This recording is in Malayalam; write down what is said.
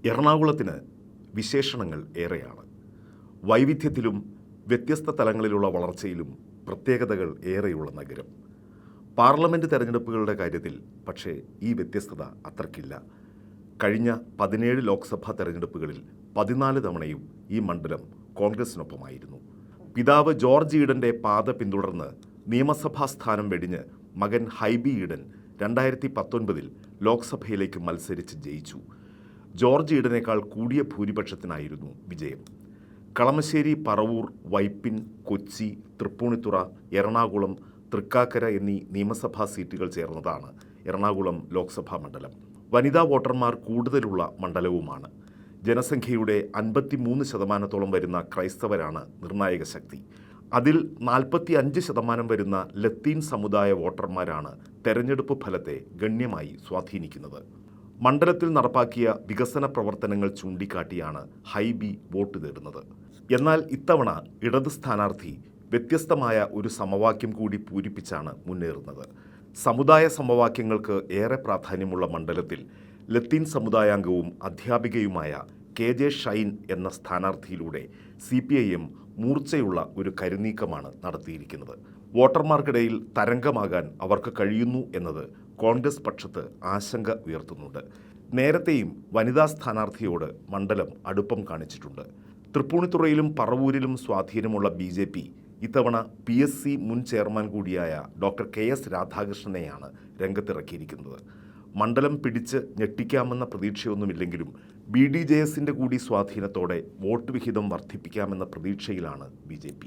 എറണാകുളത്തിന് വിശേഷണങ്ങൾ ഏറെയാണ്. വൈവിധ്യത്തിലും വ്യത്യസ്ത തലങ്ങളിലുള്ള വളർച്ചയിലും പ്രത്യേകതകൾ ഏറെയുള്ള നഗരം. പാർലമെൻറ്റ് തെരഞ്ഞെടുപ്പുകളുടെ കാര്യത്തിൽ പക്ഷേ ഈ വ്യത്യസ്തത അത്രയ്ക്കില്ല. കഴിഞ്ഞ 17 ലോക്സഭാ തെരഞ്ഞെടുപ്പുകളിൽ 14 തവണയും ഈ മണ്ഡലം കോൺഗ്രസിനൊപ്പമായിരുന്നു. പിതാവ് ജോർജ് ഈഡൻ്റെ പാത പിന്തുടർന്ന് നിയമസഭാ സ്ഥാനം വെടിഞ്ഞ് മകൻ ഹൈബി ഈഡൻ 2019 ലോക്സഭയിലേക്ക് മത്സരിച്ച് ജയിച്ചു. ജോർജ് ഈഡനേക്കാൾ കൂടിയ ഭൂരിപക്ഷത്തിനായിരുന്നു വിജയം. കളമശ്ശേരി, പറവൂർ, വൈപ്പിൻ, കൊച്ചി, തൃപ്പൂണിത്തുറ, എറണാകുളം, തൃക്കാക്കര എന്നീ നിയമസഭാ സീറ്റുകൾ ചേർന്നതാണ് എറണാകുളം ലോക്സഭാ മണ്ഡലം. വനിതാ വോട്ടർമാർ കൂടുതലുള്ള മണ്ഡലവുമാണ്. ജനസംഖ്യയുടെ 53% വരുന്ന ക്രൈസ്തവരാണ് നിർണായക ശക്തി. അതിൽ 45% വരുന്ന ലത്തീൻ സമുദായ വോട്ടർമാരാണ് തെരഞ്ഞെടുപ്പ് ഫലത്തെ ഗണ്യമായി സ്വാധീനിക്കുന്നത്. മണ്ഡലത്തിൽ നടപ്പാക്കിയ വികസന പ്രവർത്തനങ്ങൾ ചൂണ്ടിക്കാട്ടിയാണ് ഹൈബി വോട്ട് തേടുന്നത്. എന്നാൽ ഇത്തവണ ഇടത് സ്ഥാനാർത്ഥി വ്യത്യസ്തമായ ഒരു സമവാക്യം കൂടി പൂരിപ്പിച്ചാണ് മുന്നേറുന്നത്. സമുദായ സമവാക്യങ്ങൾക്ക് ഏറെ പ്രാധാന്യമുള്ള മണ്ഡലത്തിൽ ലത്തീൻ സമുദായാംഗവും അധ്യാപികയുമായ KJ ഷൈൻ എന്ന സ്ഥാനാർത്ഥിയിലൂടെ CPIM മൂർച്ചയുള്ള ഒരു കരുനീക്കമാണ് നടത്തിയിരിക്കുന്നത്. വോട്ടർമാർക്കിടയിൽ തരംഗമാകാൻ അവർക്ക് കഴിയുന്നു എന്നത് കോൺഗ്രസ് പക്ഷത്ത് ആശങ്ക ഉയർത്തുന്നുണ്ട്. നേരത്തെയും വനിതാ സ്ഥാനാർത്ഥിയോട് മണ്ഡലം അടുപ്പം കാണിച്ചിട്ടുണ്ട്. തൃപ്പൂണിത്തുറയിലും പറവൂരിലും സ്വാധീനമുള്ള BJP ഇത്തവണ PSC മുൻ ചെയർമാൻ കൂടിയായ ഡോക്ടർ KS രാധാകൃഷ്ണനെയാണ് രംഗത്തിറക്കിയിരിക്കുന്നത്. മണ്ഡലം പിടിച്ച് ഞെട്ടിക്കാമെന്ന പ്രതീക്ഷയൊന്നുമില്ലെങ്കിലും BDJSൻ്റെ കൂടി സ്വാധീനത്തോടെ വോട്ട് വിഹിതം വർദ്ധിപ്പിക്കാമെന്ന പ്രതീക്ഷയിലാണ് BJP.